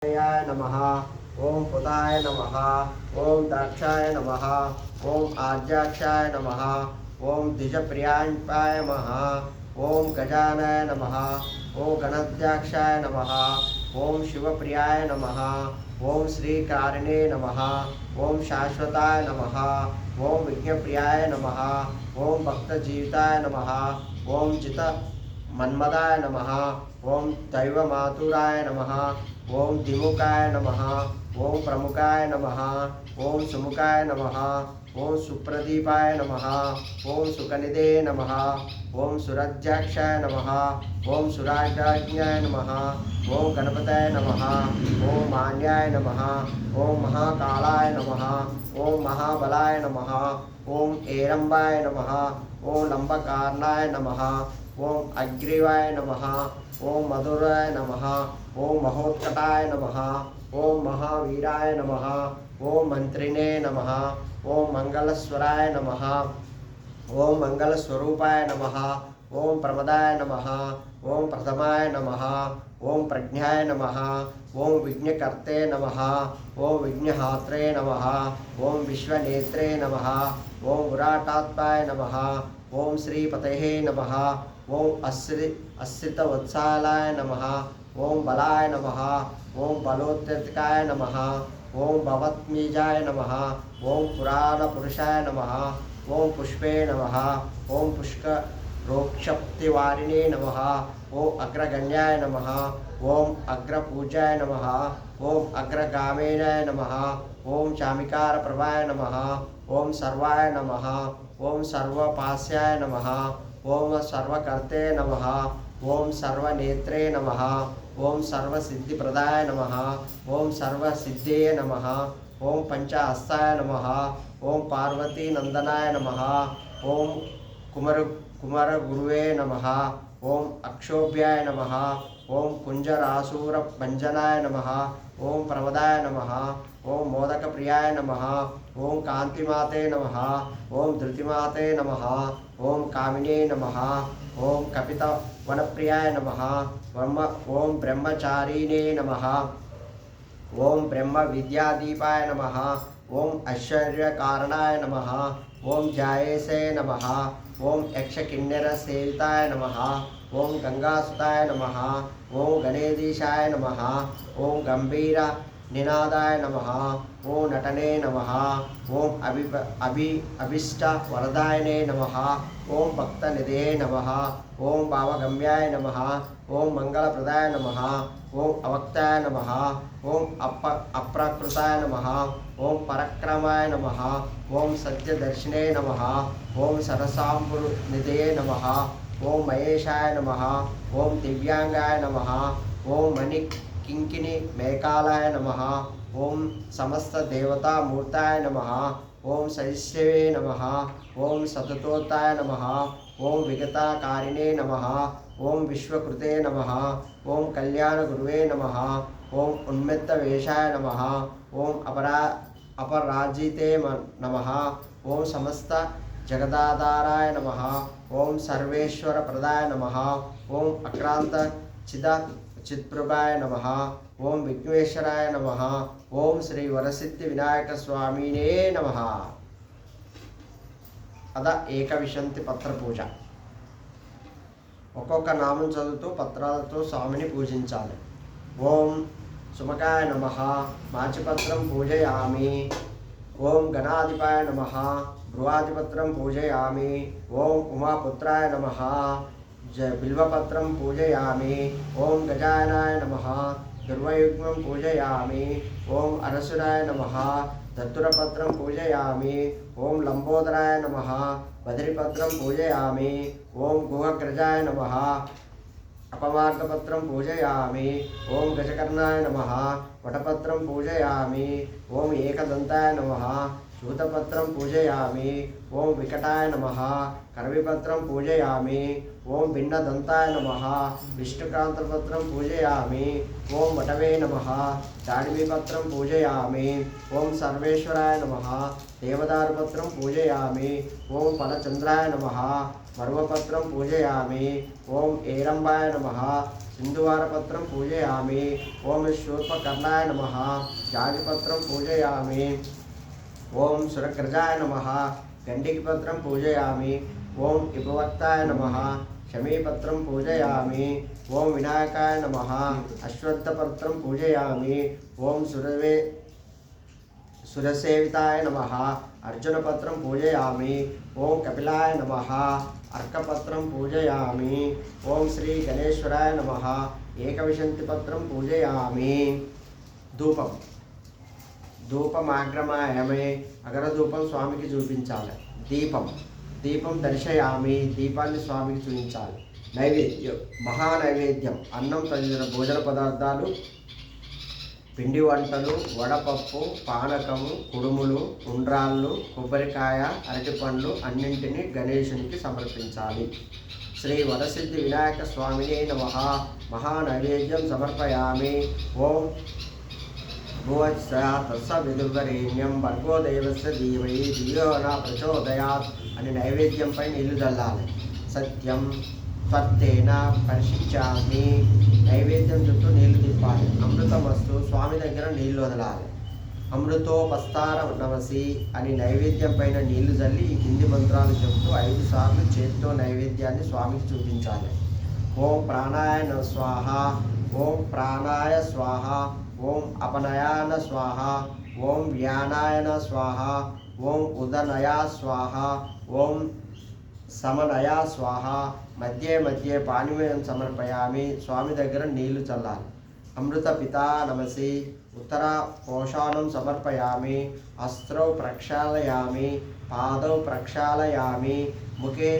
नमः। ओम पुताय नमः। ओम दाक्षाय नमः। ओम आज्याक्षाय नमः। ओम द्विजप्रियाय नमः। ओम गजानय नमः। ओम गणध्याक्षाय नमः। ओम शिवप्रियाय नमः। ओम श्रीकारिणे नमः। ओम शाश्वताय नमः। ओम विघ्नप्रियाय नमः। ओम भक्तजीविताय नमः। ओम चित मन्मदाय नमः। ओम दैवमातुराय नमः। ओम दिमुखाय नमः। ओम प्रमुखाय नमः। ओम सुमुखाय नमः। ओम सुप्रदीपाय नमः। ओम सुकनिधे नमः। ओम सुरज्याक्षाय नमः। ओम सुराज्ञाय नमः। ओम गणपतये नमः। ओम मान्याय नमः। ओम महाकालाय नमः। ओम महाबलाय नमः। ओम एरंबाय नमः। ओम लंबकारणाय नमः। ओम अग्रीवाय नमः। ओम मधुराय नमः। ओम महोत्कटाय नमः। ओम महावीराय नमः। ओम मंत्रिणे नमः। ओम मंगलस्वराय नमः। ओम मंगलस्वरूपाय नमः। ओम प्रमदाय नमः। ओम प्रथमाय नमः। ओम प्रज्ञाय नमः। ओम विघ्नकर्ते नमः। ओम विघ्नहात्रे नमः। ओम विश्वनेत्रे नमः। ओम विराटात्माय नमः। ओम श्रीपतये नमः। ओम अश्रितवत्सालाय नमः। ओम बलाय नमः। ओम बलोत्तकाय नमः। ओम भवत्मीजाय नमः। ओम पुराणपुरुषाय नमः। ओम पुष्पे नमः। ओम पुष्करोक्षप्तिवारिणे नमः। ओम अग्रगण्याय नमः। ओम अग्रपूजाय नमः। ओम अग्रगामिनाय नमः। ओम चामिकारप्रभाय नमः। ओम सर्वाय नमः। ओम सर्वपास्याय नमः। ओम सर्वकर्ते नमः। ओम सर्वनेत्रे नमः। ओम सर्वसिद्धिप्रदाय नमः। ओम सर्वसिद्धये नमः। ओम पंचहस्ताय नमः। ओम पार्वती नंदनाय नमः। ओम कुमार गुरुवे नमः। ओम अक्षोभ्याय नमः। ओम कुंजरासूर भंजनाय नमः। ओम प्रमदाय नमः। ओम मोदक प्रियाय नमः। ओम कांतिमाते नमः। ओम धृतिमाते नमः। ओम कामिने नमः। ओम कपित वनप्रियाय नमः। ओम ब्रह्मचारिणे नमः। ओम ब्रह्म विद्यादीपाय नमः। ओम ऐश्वर्यकारणाय नमः। ओम जायसे नमः। ओम यक्षकिन्नरसेविताय नमः। ओम गंगासुताय नमः। ओम गणेशीशाय नमः। ओम गंभीर निनादाय नमः। ओम नटने नमः। ओम अभीष्ट वरदायने नमः। ओम भक्तनिधे नमः। ओम भावगम्याय नमः। ओम मंगलप्रदाय नमः। ओम अवक्ताय नमः। ओम अप्रकृताय नमः। ओम पराक्रमाय नमः। ओम सत्यदर्शिने नमः। ओम सरसाम्बुनिधये नमः। ओम महेशाय नमः। ओम दिव्यांगाय नमः। ओम मणिकिंकिणी मेकालाय नमः। ओम समस्त देवता मूर्ताय नमः। ओम सहिष्णवे नमः। ओम सततोताय नमः। ओम विगताकारिणे नमः। ओम विश्वकृते नमः। ओम कल्याण गुरुवे नमः। ओम उन्मित्तवेशाय नमः। ओम अपराजिते नमः। ओम समस्त जगदाधाराय नमः। ओम सर्वेश्वर प्रदाय नमः। ओम अक्रांत चित्प्रभाय नमः। ओम विघ्नेश्वराय नमः। ओम श्री वरसिद्धि विनायक स्वामिने नमः। अद एकविशंति पत्र पूजा ఒక్కొక్క నామం చదువుతూ పత్రాలతో స్వామిని పూజించాలి. ఓం సుమకాయ నమః మాచిపత్రం పూజయామి. ఓం గణాధిపాయ నమః భ్రువాధిపత్రం పూజయామి. ఓం ఉమాపుత్రాయ నమః బిల్వపత్రం పూజయామి. ఓం గజాయనాయ నమః దుర్వయుగ్మం పూజయామి. ఓం అరసురాయ నమః దత్తురపత్రం పూజయామి. ఓం లంబోదరాయ నమః बद्रीपत्रं पूजयामि. ओम गुहग्रजाय नमः अपमार्गपत्रं पूजयामि. ओम गजकर्णाय नमः वटपत्रं पूजयामि. ओम एकदंताय नमः सूतपत्रं पूजयामि ओं विकटाय नमः करविपत्रं पूजयामि ओं भिन्नदन्ताय नमः विष्णुक्रान्तपत्रं पूजयामि ओं वटवे नमः दाडिमीपत्रं पूजयामि ओं सर्वेश्वराय नमः देवदारुपत्रं पूजयामि ओं फलचन्द्राय नमः मरुवपत्रं पूजयामि ओं एरम्बाय नमः सिन्धुवारपत्रं पूजयामि ओं शूर्पकर्णाय नमः जाजिपत्रं पूजयामि ओं सुरग्रजाय नमः गंडिकपत्रं पूजयामि ओं इपवक्ताय नमः शमीपत्रं पूजयामि ओं विनायकाय नमः अश्वत्थपत्रं पूजयामि ओं सुरसेविताय नमः अर्जुनपत्रं पूजयामि ओं कपिलाय नमः अर्कपत्रं पूजयामि ओं श्री गणेश्वराय नमः एकविंशतिपत्रं पूजयामि धूपम ధూపమాగ్రమాయమే అగరధూపం స్వామికి చూపించాలి. దీపం దర్శయామి దీపాన్ని స్వామికి చూపించాలి. నైవేద్యం మహానైవేద్యం అన్నం తదితర భోజన పదార్థాలు పిండి వంటలు వడపప్పు పానకము కుడుములు ఉండ్రాళ్ళు కొబ్బరికాయ అరటిపండ్లు అన్నింటినీ గణేశునికి సమర్పించాలి. శ్రీ వరసిద్ధి వినాయక స్వామినే నమః మహానైవేద్యం సమర్పయామి. ఓం భువత్సవిదుర్వరేణ్యం భర్గో దేవస్య ధీమహి ధియో న ప్రచోదయాత్ అని నైవేద్యంపై నీళ్లు చల్లాలి. సత్యం త్వత్తేన పరిశించామి నైవేద్యం చుట్టూ నీళ్లు తిప్పాలి. అమృతమస్తు స్వామి దగ్గర నీళ్లు వదలాలి. అమృతోపస్తార నమసి అని నైవేద్యం పైన నీళ్లు చల్లి ఈ కింది మంత్రాలు చెబుతూ 5 సార్లు చేతితో నైవేద్యాన్ని స్వామికి చూపించాలి. ఓం ప్రాణాయ స్వాహ ఓం ప్రాణాయ స్వాహ ఓం అపనయాన స్వాహ ఓం వ్యానాయన స్వాహ ఓం ఉదనయా స్వాహ ఓం సమనయా స్వాహ మధ్య మధ్య పానీయం సమర్పయామి స్వామి దగ్గర నీళ్లు చల్లాలి. అమృత పితా నమసి ఉత్తర పోషాణం సమర్పయామి. అస్త్రౌ ప్రక్షాళయామి పాదౌ ప్రక్షాళయామి ముఖే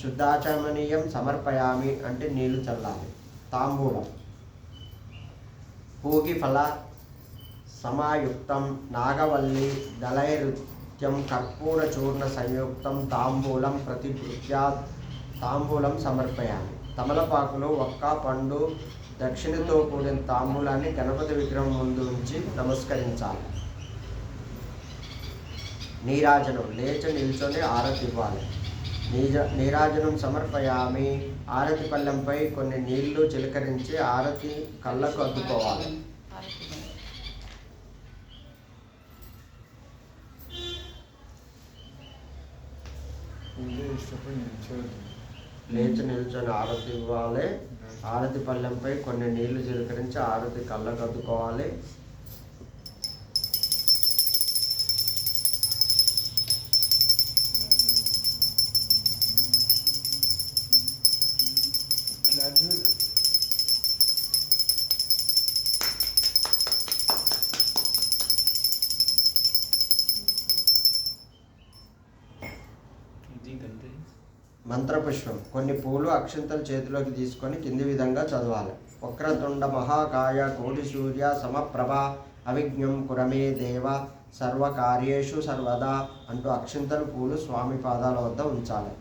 శుద్ధాచమనీయం సమర్పయామి అంటే నీళ్లు చల్లాలి. తాంబూలం పూగిఫల సమాయుక్తం నాగవల్లి దళైరుత్యం కర్పూర చూర్ణ సంయుక్తం తాంబూలం ప్రతిభృత్యాత్ తాంబూలం సమర్పయామి. తమలపాకులు ఒక్క పండు దక్షిణతో కూడిన తాంబూలాన్ని గణపతి విగ్రహం ముందు ఉంచి నమస్కరించాలి. నీరాజనం లేచి నిల్చొని ఆరతి ఇవ్వాలి. నీరాజనం సమర్పయామి. ఆరతి పళ్ళెంపై కొన్ని నీళ్లు చిలకరించి ఆరతి కళ్ళకు అద్దుకోవాలి. లేచి నిల్చొని ఆరతి ఇవ్వాలి. ఆరతి పళ్ళెంపై కొన్ని నీళ్లు చిలకరించి ఆరతి కళ్ళకు అద్దుకోవాలి. మంత్రపుష్పం కొన్ని పూలు అక్షంతలు చేతిలోకి తీసుకొని కింది విధంగా చదవాలి. వక్రతుండ మహాకాయ కోటి సూర్య సమప్రభ అవిఘ్నం కురమే దేవ సర్వకార్యేషు సర్వదా అంటూ అక్షంతలు పూలు స్వామి పాదాల వద్ద ఉంచాలి.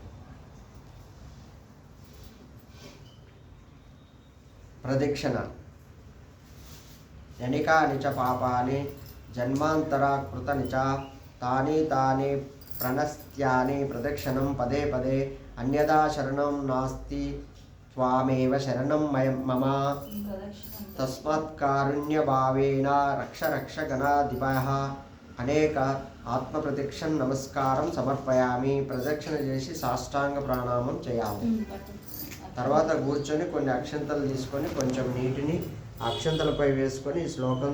ప్రదక్షిణ యనికాని చ పాపాని జన్మాంతరాకృతని చ తాని తాని ప్రణస్త్యాని ప్రదక్షిణం పదే పదే అన్యదా శరణం నాస్తి త్వామేవ శరణం మమ తస్మాత్ కారుణ్యభావేన రక్ష రక్ష గణాధిపః అనేక ఆత్మప్రదక్షిణ నమస్కారం సమర్పయామి. ప్రదక్షిణ చేసి సాష్టాంగ ప్రాణామం చేయాలి. తర్వాత కూర్చొని కొన్ని అక్షంతలు తీసుకొని కొంచెం నీటిని అక్షంతలపై వేసుకొని ఈ శ్లోకం